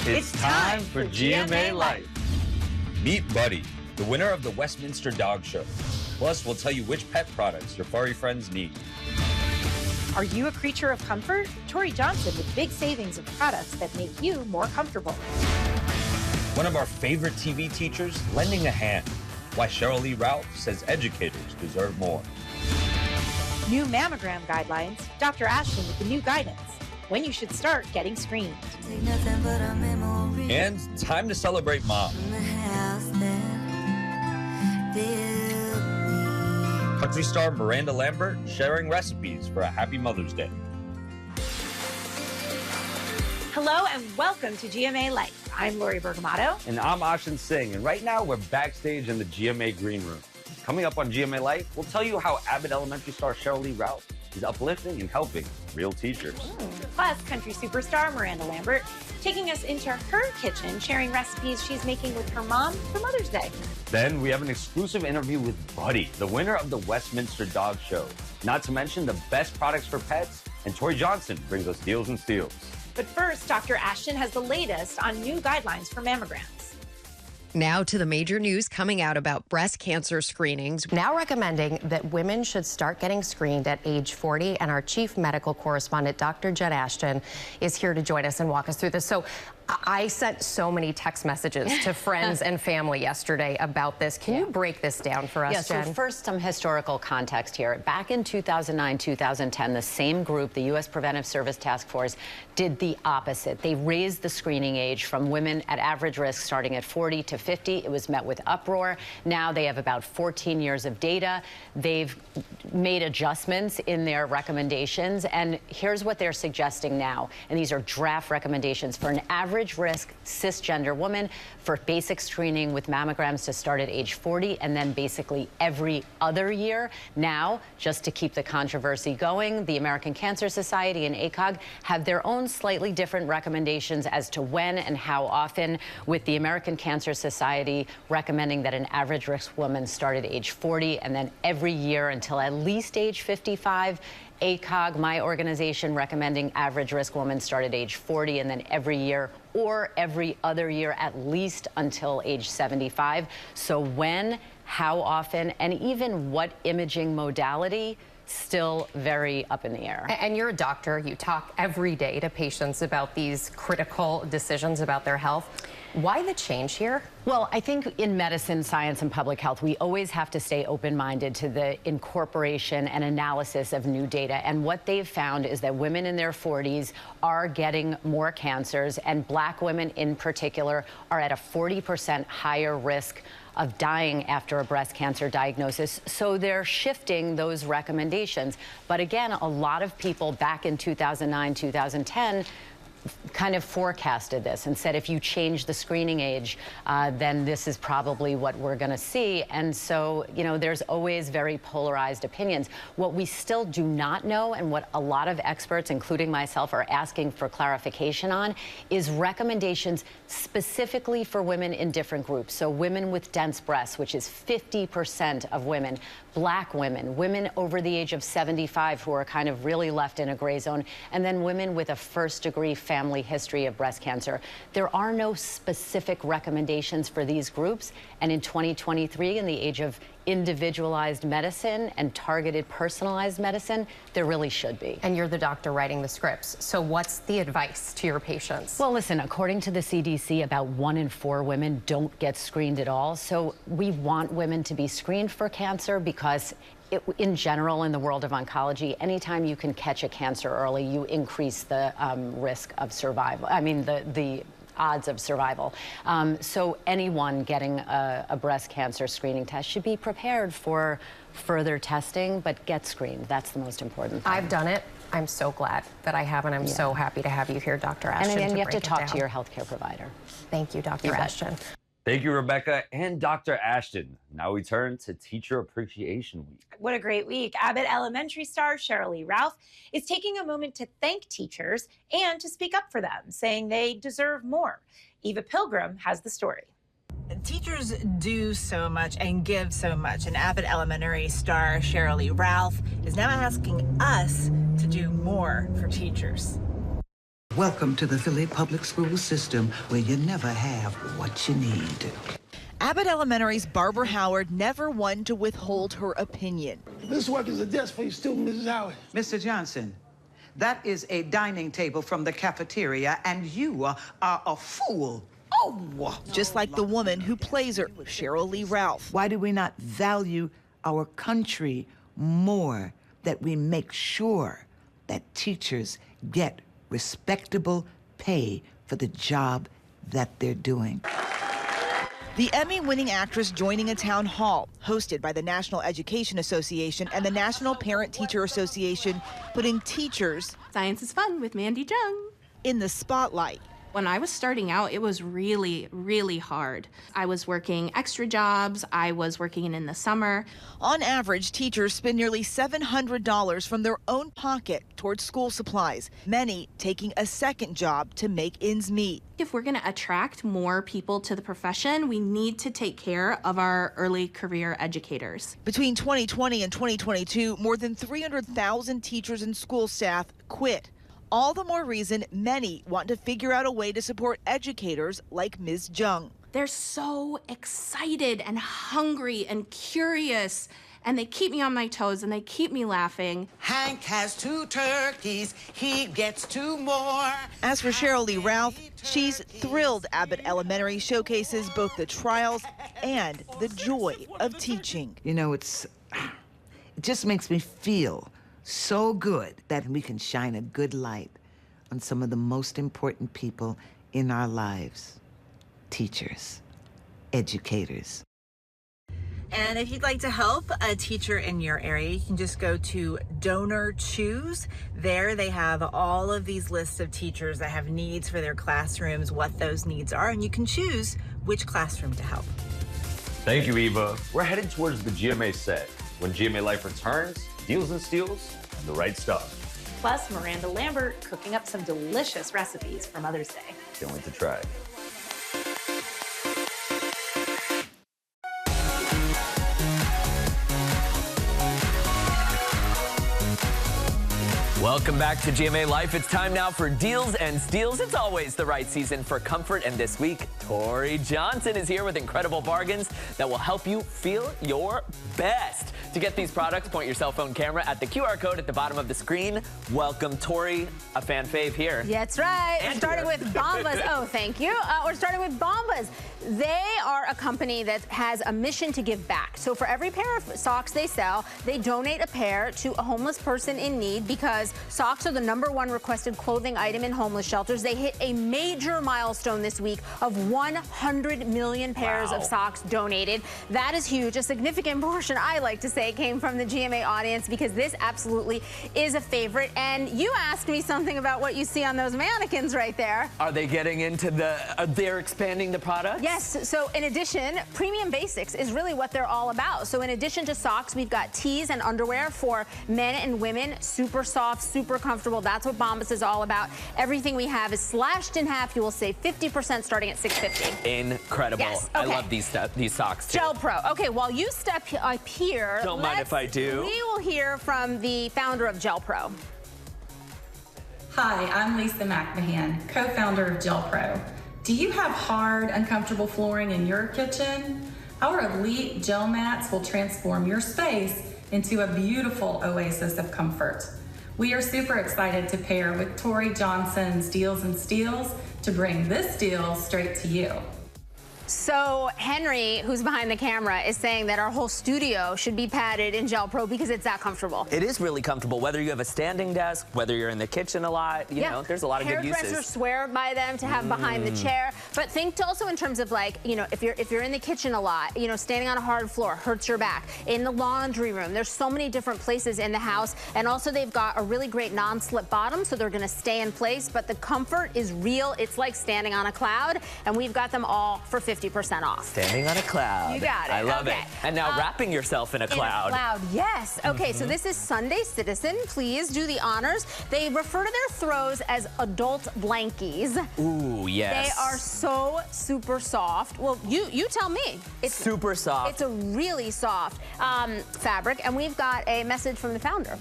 It's time for GMA Life. Meet Buddy, the winner of the Westminster Dog Show. Plus, we'll tell you which pet products your furry friends need. Are you a creature of comfort? Tori Johnson with big savings of products that make you more comfortable. One of our favorite TV teachers lending a hand. Why Sheryl Lee Ralph says educators deserve more. New mammogram guidelines. Dr. Ashton with the new guidance. When you should start getting screened. And time to celebrate mom. Country star Miranda Lambert sharing recipes for a happy Mother's Day. Hello and welcome to GMA Life. I'm Lori Bergamato. And I'm Ashin Singh. And right now we're backstage in the GMA Green Room. Coming up on GMA Life, we'll tell you how Abbott Elementary star Sheryl Lee Ralph is uplifting and helping real teachers. Plus, country superstar Miranda Lambert taking us into her kitchen, sharing recipes she's making with her mom for Mother's Day. Then we have an exclusive interview with Buddy, the winner of the Westminster Dog Show. Not to mention the best products for pets, and Tori Johnson brings us Deals and Steals. But first, Dr. Ashton has the latest on new guidelines for mammograms. Now to the major news coming out about breast cancer screenings. Now recommending that women should start getting screened at age 40. And our chief medical correspondent, Dr. Jen Ashton, is here to join us and walk us through this. So I sent so many text messages to friends and family yesterday about this. Can you break this down for us, Jen? So first, some historical context here. Back in 2009, 2010, the same group, the U.S. Preventive Service Task Force, did the opposite. They raised the screening age from women at average risk starting at 40 to 50. It was met with uproar. Now they have about 14 years of data. They've made adjustments in their recommendations, and here's what they're suggesting now. And these are draft recommendations for an average risk cisgender woman for basic screening with mammograms to start at age 40 and then basically every other year. Now, just to keep the controversy going, the American Cancer Society and ACOG have their own slightly different recommendations as to when and how often, with the American Cancer Society recommending that an average risk woman start at age 40 and then every year until at least age 55. ACOG, my organization, recommending average risk women start at age 40 and then every year or every other year at least until age 75. So when, how often, and even what imaging modality, still very up in the air. And you're a doctor. You talk every day to patients about these critical decisions about their health. Why the change here? Well, I think in medicine, science, and public health, we always have to stay open-minded to the incorporation and analysis of new data. And what they've found is that women in their 40s are getting more cancers, and Black women in particular are at a 40% higher risk of dying after a breast cancer diagnosis. So they're shifting those recommendations. But again, a lot of people back in 2009, 2010, kind of forecasted this and said if you change the screening age, then this is probably what we're going to see. And so, you know, there's always very polarized opinions. What we still do not know, and what a lot of experts, including myself, are asking for clarification on, is recommendations specifically for women in different groups. So women with dense breasts, which is 50% of women, Black women, women over the age of 75 who are kind of really left in a gray zone, and then women with a first-degree family history of breast cancer. There are no specific recommendations for these groups, and in 2023, in the age of individualized medicine and targeted personalized medicine, there really should be. And you're the doctor writing the scripts. So what's the advice to your patients? Well, listen, according to the CDC, about 1 in 4 women don't get screened at all. So we want women to be screened for cancer because in general, in the world of oncology, anytime you can catch a cancer early, you increase the risk of survival. I mean, the odds of survival. So anyone getting a breast cancer screening test should be prepared for further testing, but get screened. That's the most important thing. I've done it. I'm so glad that I have, and I'm so happy to have you here, Dr. Ashton. And again, you have to talk to your healthcare provider. Thank you, Dr. Ashton. Thank you, Rebecca and Dr. Ashton. Now we turn to Teacher Appreciation Week. What a great week. Abbott Elementary star Sheryl Lee Ralph is taking a moment to thank teachers and to speak up for them, saying they deserve more. Eva Pilgrim has the story. Teachers do so much and give so much, and Abbott Elementary star Sheryl Lee Ralph is now asking us to do more for teachers. Welcome to the Philly Public School System, where you never have what you need. Abbott Elementary's Barbara Howard never one to withhold her opinion. This work is a desk for your student, Mrs. Howard. Mr. Johnson, that is a dining table from the cafeteria, and you are a fool. Oh! Just like the woman who plays her, Sheryl Lee Ralph. Why do we not value our country more, that we make sure that teachers get respectable pay for the job that they're doing? The Emmy-winning actress joining a town hall hosted by the National Education Association and the National Parent-Teacher Association, putting teachers, Science is Fun with Mandy Jung, in the spotlight. When I was starting out, it was really, really hard. I was working extra jobs. I was working in the summer. On average, teachers spend nearly $700 from their own pocket towards school supplies, many taking a second job to make ends meet. If we're going to attract more people to the profession, we need to take care of our early career educators. Between 2020 and 2022, more than 300,000 teachers and school staff quit. All the more reason many want to figure out a way to support educators like Ms. Jung. They're so excited and hungry and curious, and they keep me on my toes and they keep me laughing. Hank has 2 turkeys, he gets 2 more. As for Sheryl Lee Ralph, she's thrilled Abbott Elementary showcases both the trials and the joy of teaching. You know, it just makes me feel so good that we can shine a good light on some of the most important people in our lives. Teachers, educators. And if you'd like to help a teacher in your area, you can just go to Donor Choose. There they have all of these lists of teachers that have needs for their classrooms, what those needs are, and you can choose which classroom to help. Thank you, Eva. We're headed towards the GMA set. When GMA Life returns, deals and steals, and the right stuff. Plus, Miranda Lambert cooking up some delicious recipes for Mother's Day. Can't wait to try. Welcome back to GMA Life. It's time now for Deals and Steals. It's always the right season for comfort, and this week, Tori Johnson is here with incredible bargains that will help you feel your best. To get these products, point your cell phone camera at the QR code at the bottom of the screen. Welcome, Tori, a fan fave here. That's right. And we're starting with Bombas. Oh, thank you. We're starting with Bombas. They are a company that has a mission to give back. So for every pair of socks they sell, they donate a pair to a homeless person in need, because socks are the #1 requested clothing item in homeless shelters. They hit a major milestone this week of 100 million pairs of socks donated. That is huge. A significant portion, I like to say, came from the GMA audience, because this absolutely is a favorite. And you asked me something about what you see on those mannequins right there. Are they getting into they're expanding the product? Yes, so in addition, premium basics is really what they're all about. So in addition to socks, we've got tees and underwear for men and women, super soft, super comfortable. That's what Bombas is all about. Everything we have is slashed in half. You will save 50% starting at $6.50. Incredible. Yes, I okay. love these socks too. Gel Pro. Okay, while you step up here, Don't mind if I do. We will hear from the founder of Gel Pro. Hi, I'm Lisa McMahon, co-founder of Gel Pro. Do you have hard, uncomfortable flooring in your kitchen? Our elite gel mats will transform your space into a beautiful oasis of comfort. We are super excited to pair with Tori Johnson's Deals and Steals to bring this deal straight to you. So Henry, who's behind the camera, is saying that our whole studio should be padded in Gel Pro because it's that comfortable. It is really comfortable, whether you have a standing desk, whether you're in the kitchen a lot, you know, there's a lot of good uses. Hairdressers swear by them to have behind the chair. But think also in terms of, like, you know, if you're in the kitchen a lot, you know, standing on a hard floor hurts your back. In the laundry room, there's so many different places in the house. And also they've got a really great non-slip bottom, so they're gonna stay in place, but the comfort is real. It's like standing on a cloud, and we've got them all for 50% off. Standing on a cloud. You got it. I love it. Okay. And now wrapping yourself in a cloud. In a cloud, yes. Okay, so this is Sunday Citizen. Please do the honors. They refer to their throws as adult blankies. Ooh, yes. They are so super soft. Well, you tell me. It's super soft. It's a really soft fabric, and we've got a message from the founder.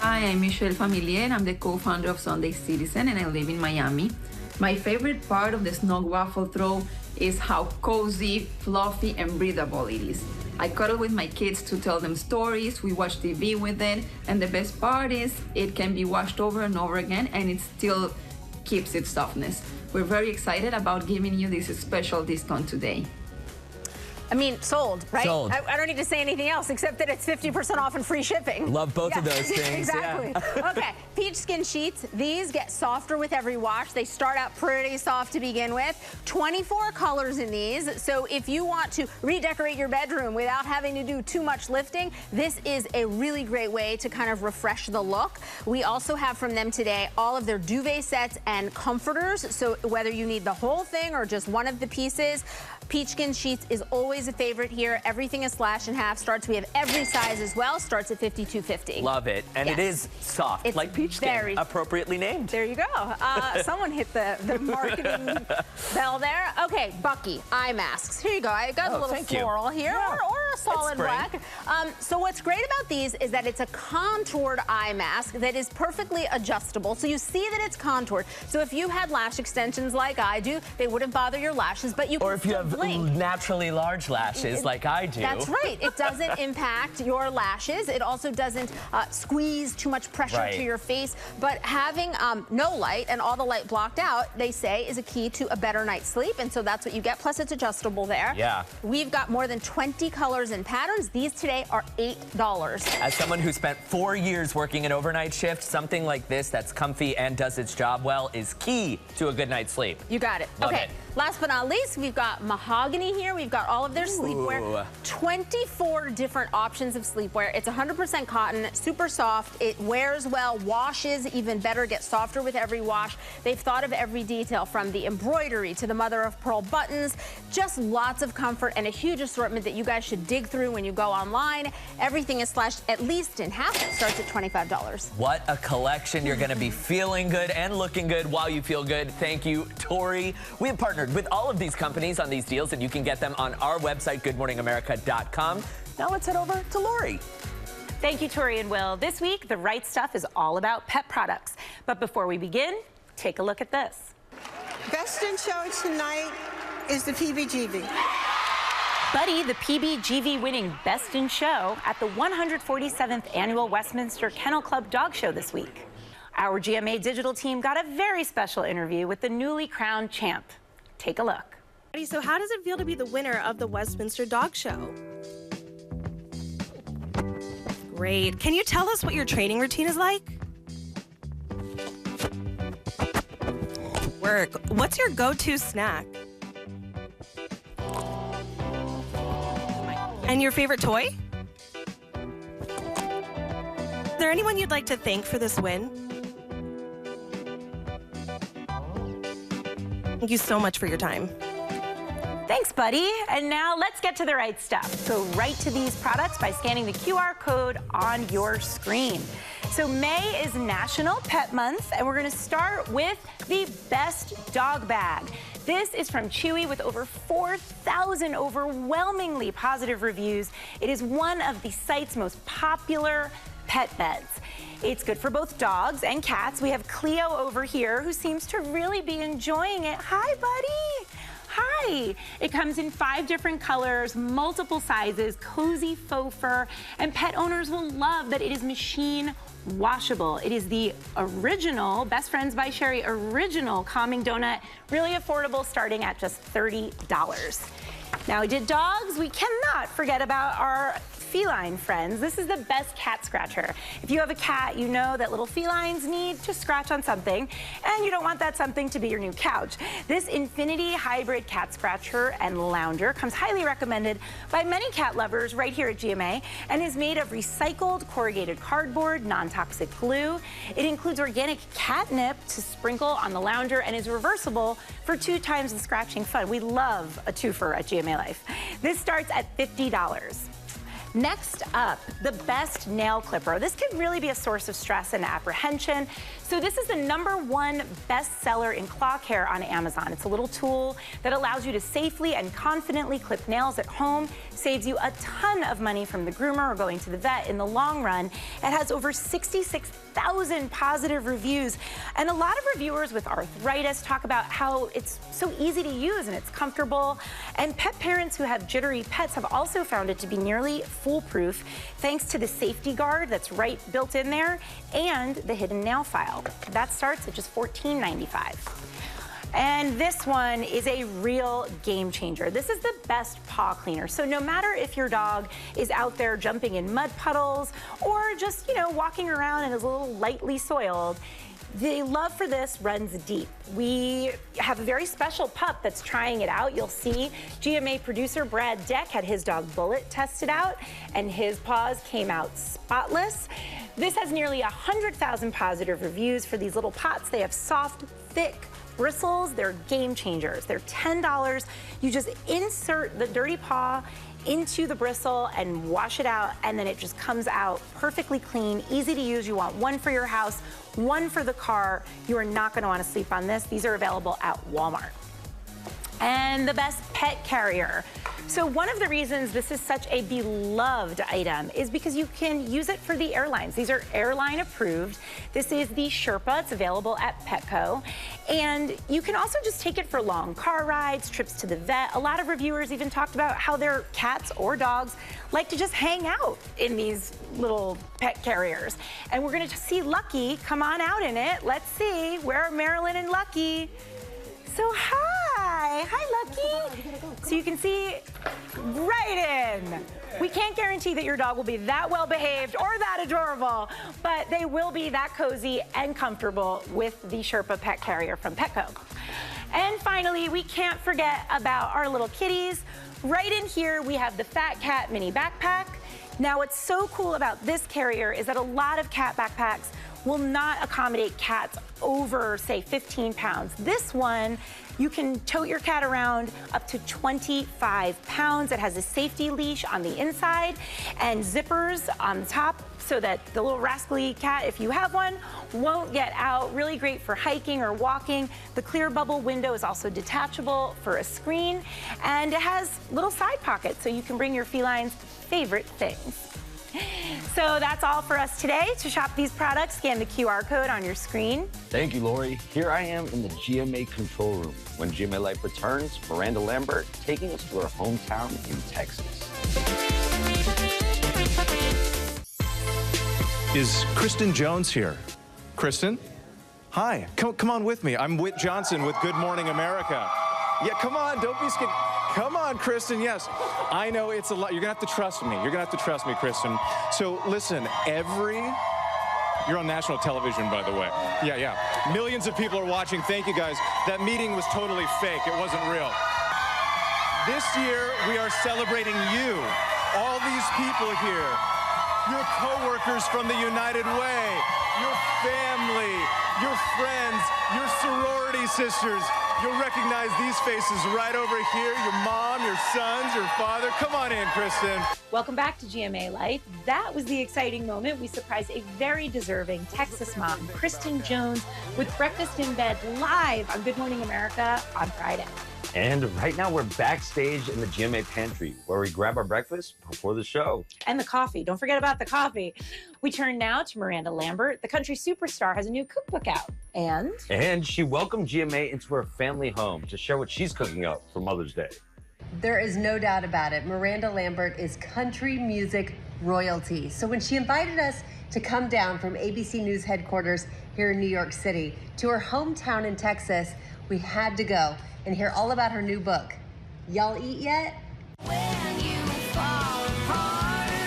Hi, I'm Michelle Familier. I'm the co-founder of Sunday Citizen, and I live in Miami. My favorite part of the Snug Waffle Throw is how cozy, fluffy, and breathable it is. I cuddle with my kids to tell them stories, we watch TV with it, and the best part is it can be washed over and over again and it still keeps its softness. We're very excited about giving you this special discount today. I mean, sold, right? Sold. I don't need to say anything else except that it's 50% off and free shipping. Love both of those things. Exactly. Yeah. Okay, peach skin sheets. These get softer with every wash. They start out pretty soft to begin with. 24 colors in these. So if you want to redecorate your bedroom without having to do too much lifting, this is a really great way to kind of refresh the look. We also have from them today all of their duvet sets and comforters. So whether you need the whole thing or just one of the pieces, peach skin sheets is always a favorite here. Everything is slash and half starts. We have every size as well. Starts at $52.50. Love it. And Yes. it is soft, It's like peach skin, appropriately named. There you go. Someone hit the marketing bell there. Okay, Bucky, eye masks. Here you go. I got a little thank you. floral here, Yeah. or a solid spring. black. So what's great about these is that it's a contoured eye mask that is perfectly adjustable. So you see that it's contoured. So if you had lash extensions like I do, they wouldn't bother your lashes, but you can Or if you still have blink. naturally large lashes like I do. That's right. It doesn't impact your lashes. It also doesn't squeeze too much pressure Right. to your face. But having no light and all the light blocked out, they say, is a key to a better night's sleep. And so that's what you get. Plus, it's adjustable there. Yeah. We've got more than 20 colors and patterns. These today are $8. As someone who spent 4 years working an overnight shift, something like this that's comfy and does its job well is key to a good night's sleep. You got it. Love okay. it. Last but not least, we've got mahogany here. We've got all of their sleepwear. 24 different options of sleepwear. It's 100% cotton, super soft. It wears well, washes even better, gets softer with every wash. They've thought of every detail from the embroidery to the mother of pearl buttons. Just lots of comfort and a huge assortment that you guys should dig through when you go online. Everything is slashed at least in half. It starts at $25. What a collection. You're going to be feeling good and looking good while you feel good. Thank you, Tori. We have partnered with all of these companies on these deals, and you can get them on our website, goodmorningamerica.com. Now let's head over to Lori. Thank you, Tori and Will. This week, The Right Stuff is all about pet products. But before we begin, take a look at this. Best in show tonight is the PBGV. Buddy, the PBGV winning Best in Show at the 147th Annual Westminster Kennel Club Dog Show this week. Our GMA digital team got a very special interview with the newly crowned champ. Take a look. So how does it feel to be the winner of the Westminster Dog Show? Great. Can you tell us what your training routine is like? Work. What's your go-to snack? And your favorite toy? Is there anyone you'd like to thank for this win? Thank you so much for your time. Thanks, buddy. And now let's get to the right stuff. Go right to these products by scanning the QR code on your screen. So May is National Pet Month, and we're going to start with the best dog bag. This is from Chewy with over 4,000 overwhelmingly positive reviews. It is one of the site's most popular pet beds. It's good for both dogs and cats. We have Cleo over here who seems to really be enjoying it. Hi, buddy. Hi. It comes in 5 different colors, multiple sizes, cozy faux fur, and pet owners will love that it is machine washable. It is the original Best Friends by Sherry original calming donut, really affordable, starting at just $30. Now, we did dogs. We cannot forget about our feline friends. This is the best cat scratcher. If you have a cat, you know that little felines need to scratch on something, and you don't want that something to be your new couch. This Infinity Hybrid Cat Scratcher and Lounger comes highly recommended by many cat lovers right here at GMA and is made of recycled corrugated cardboard, non-toxic glue. It includes organic catnip to sprinkle on the Lounger and is reversible for 2 times the scratching fun. We love a twofer at GMA Life. This starts at $50. Next up, the best nail clipper. This can really be a source of stress and apprehension. So this is the #1 bestseller in claw care on Amazon. It's a little tool that allows you to safely and confidently clip nails at home, saves you a ton of money from the groomer or going to the vet in the long run. It has over 66,000 positive reviews, and a lot of reviewers with arthritis talk about how it's so easy to use and it's comfortable. And pet parents who have jittery pets have also found it to be nearly foolproof thanks to the safety guard that's right built in there and the hidden nail file. That starts at just $14.95. And this one is a real game changer. This is the best paw cleaner. So no matter if your dog is out there jumping in mud puddles or just, walking around and is a little lightly soiled, the love for this runs deep. We have a very special pup that's trying it out. You'll see GMA producer Brad Deck had his dog Bullet tested out, and his paws came out spotless. This has nearly 100,000 positive reviews for these little pots. They have soft, thick bristles. They're game changers. They're $10. You just insert the dirty paw into the bristle and wash it out, and then it just comes out perfectly clean, easy to use. You want one for your house, one for the car. You are not going to want to sleep on this. These are available at Walmart. And the best pet carrier. So one of the reasons this is such a beloved item is because you can use it for the airlines. These are airline approved. This is the Sherpa. It's available at Petco. And you can also just take it for long car rides, trips to the vet. A lot of reviewers even talked about how their cats or dogs like to just hang out in these little pet carriers. And we're going to see Lucky come on out in it. Let's see. Where are Marilyn and Lucky? So hi Lucky. So you can see right in. We can't guarantee that your dog will be that well behaved or that adorable, but they will be that cozy and comfortable with the Sherpa pet carrier from Petco. And finally, we can't forget about our little kitties. Right in here, we have the Fat Cat mini backpack. Now, what's so cool about this carrier is that a lot of cat backpacks will not accommodate cats over, say, 15 pounds. This one, you can tote your cat around up to 25 pounds. It has a safety leash on the inside and zippers on the top so that the little rascally cat, if you have one, won't get out. Really great for hiking or walking. The clear bubble window is also detachable for a screen, and it has little side pockets so you can bring your feline's favorite things. So that's all for us today. To shop these products, scan the QR code on your screen. Thank you, Lori. Here I am in the GMA control room. When GMA Life returns, Miranda Lambert taking us to her hometown in Texas. Is Kristen Jones here? Kristen? Hi, come on with me. I'm Whit Johnson with Good Morning America. Yeah, come on, don't be scared. Come on, Kristen, yes. I know it's a lot. You're gonna have to trust me. You're gonna have to trust me, Kristen. So listen, you're on national television, by the way. Yeah. Millions of people are watching. Thank you, guys. That meeting was totally fake. It wasn't real. This year, we are celebrating you, all these people here, your coworkers from the United Way, your family, your friends, your sorority sisters. You'll recognize these faces right over here, your mom, your sons, your father. Come on in, Kristen. Welcome back to GMA Life. That was the exciting moment. We surprised a very deserving Texas mom, Kristen Jones, with Breakfast in Bed live on Good Morning America on Friday. And right now we're backstage in the GMA pantry where we grab our breakfast before the show. And the coffee. Don't forget about the coffee. We turn now to Miranda Lambert. The country superstar has a new cookbook out. And she welcomed GMA into her family home to share what she's cooking up for Mother's Day. There is no doubt about it. Miranda Lambert is country music royalty. So when she invited us to come down from ABC News headquarters here in New York City to her hometown in Texas, we had to go and hear all about her new book. Y'all eat yet?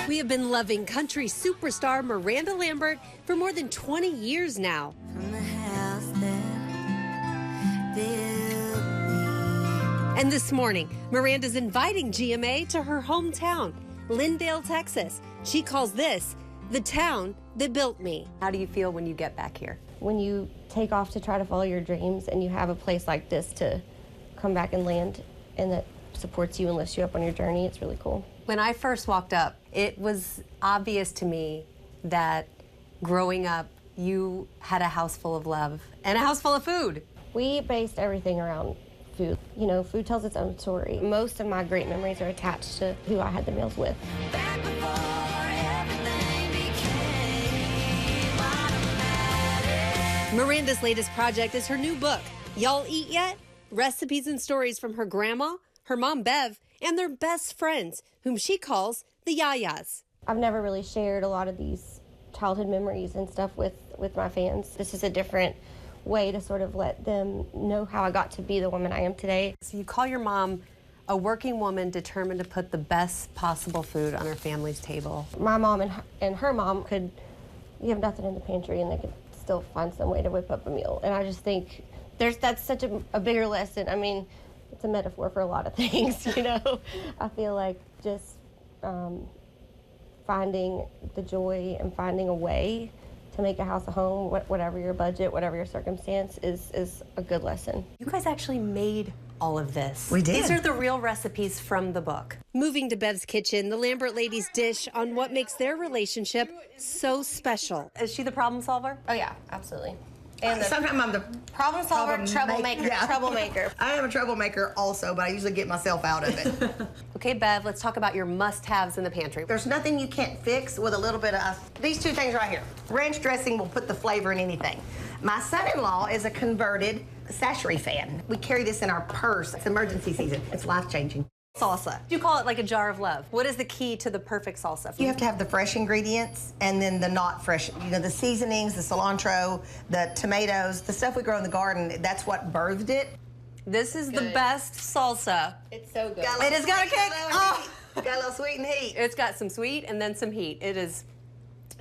We have been loving country superstar Miranda Lambert for more than 20 years now. And this morning, Miranda's inviting GMA to her hometown, Lindale, Texas. She calls this the town that built me. How do you feel when you get back here? When you take off to try to follow your dreams and you have a place like this to come back and land and that supports you and lifts you up on your journey, it's really cool. When I first walked up, it was obvious to me that growing up you had a house full of love and a house full of food. We based everything around food. You know, food tells its own story. Most of my great memories are attached to who I had the meals with. Miranda's latest project is her new book, Y'all Eat Yet? Recipes and stories from her grandma, her mom Bev, and their best friends, whom she calls the Yayas. I've never really shared a lot of these childhood memories and stuff with my fans. This is a different way to sort of let them know how I got to be the woman I am today. So you call your mom a working woman determined to put the best possible food on her family's table. My mom and her mom could have nothing in the pantry and they could still find some way to whip up a meal. And I just think that's such a bigger lesson. I mean, it's a metaphor for a lot of things, you know. I feel like just finding the joy and finding a way to make a house a home, whatever your budget, whatever your circumstance, is a good lesson. You guys actually made all of this. We did. These are the real recipes from the book. Moving to Bev's kitchen, the Lambert ladies dish on what makes their relationship so special. Is she the problem solver? Oh yeah, absolutely. And sometimes I'm the problem solver, troublemaker, Yeah. troublemaker. I am a troublemaker also, but I usually get myself out of it. Okay, Bev, let's talk about your must-haves in the pantry. There's nothing you can't fix with a little bit of these two things right here. Ranch dressing will put the flavor in anything. My son-in-law is a converted Sashery fan. We carry this in our purse. It's emergency season. It's life-changing. Salsa. You call it like a jar of love. What is the key to the perfect salsa? You have to have the fresh ingredients and then the not fresh. You know, the seasonings, the cilantro, the tomatoes, the stuff we grow in the garden, that's what birthed it. This is the best salsa. It's so good. It has got a kick. Oh, got a little sweet and heat. It's got some sweet and then some heat. It is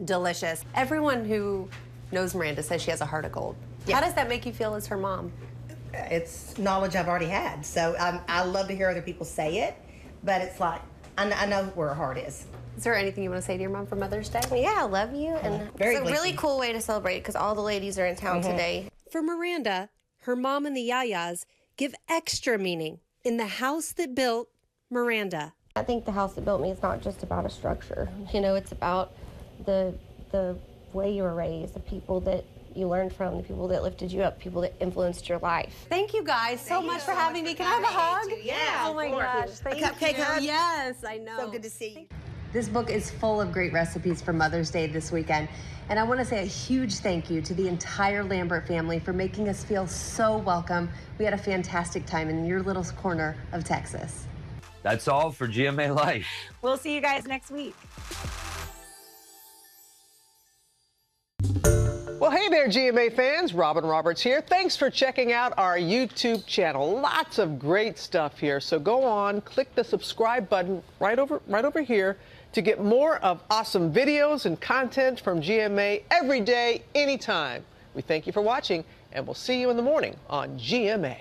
delicious. Everyone who knows Miranda says she has a heart of gold. Yeah. How does that make you feel as her mom? It's knowledge I've already had. So I love to hear other people say it, but it's like, I know where her heart is. Is there anything you want to say to your mom for Mother's Day? Yeah, I love you. And Very it's a really cool way to celebrate because all the ladies are in town today. For Miranda, her mom and the Yayas give extra meaning in the house that built Miranda. I think the house that built me is not just about a structure. You know, it's about the way you were raised, the people that you learned from, the people that lifted you up, people that influenced your life. Thank you guys so much for having me. Can I have a hug? Yeah, Oh my gosh. Thank cupcake you. hug? Yes, I know. So good to see you. This book is full of great recipes for Mother's Day this weekend. And I want to say a huge thank you to the entire Lambert family for making us feel so welcome. We had a fantastic time in your little corner of Texas. That's all for GMA Life. We'll see you guys next week. Well, hey there, GMA fans. Robin Roberts here. Thanks for checking out our YouTube channel. Lots of great stuff here. So go on, click the subscribe button right over here to get more of awesome videos and content from GMA every day, anytime. We thank you for watching, and we'll see you in the morning on GMA.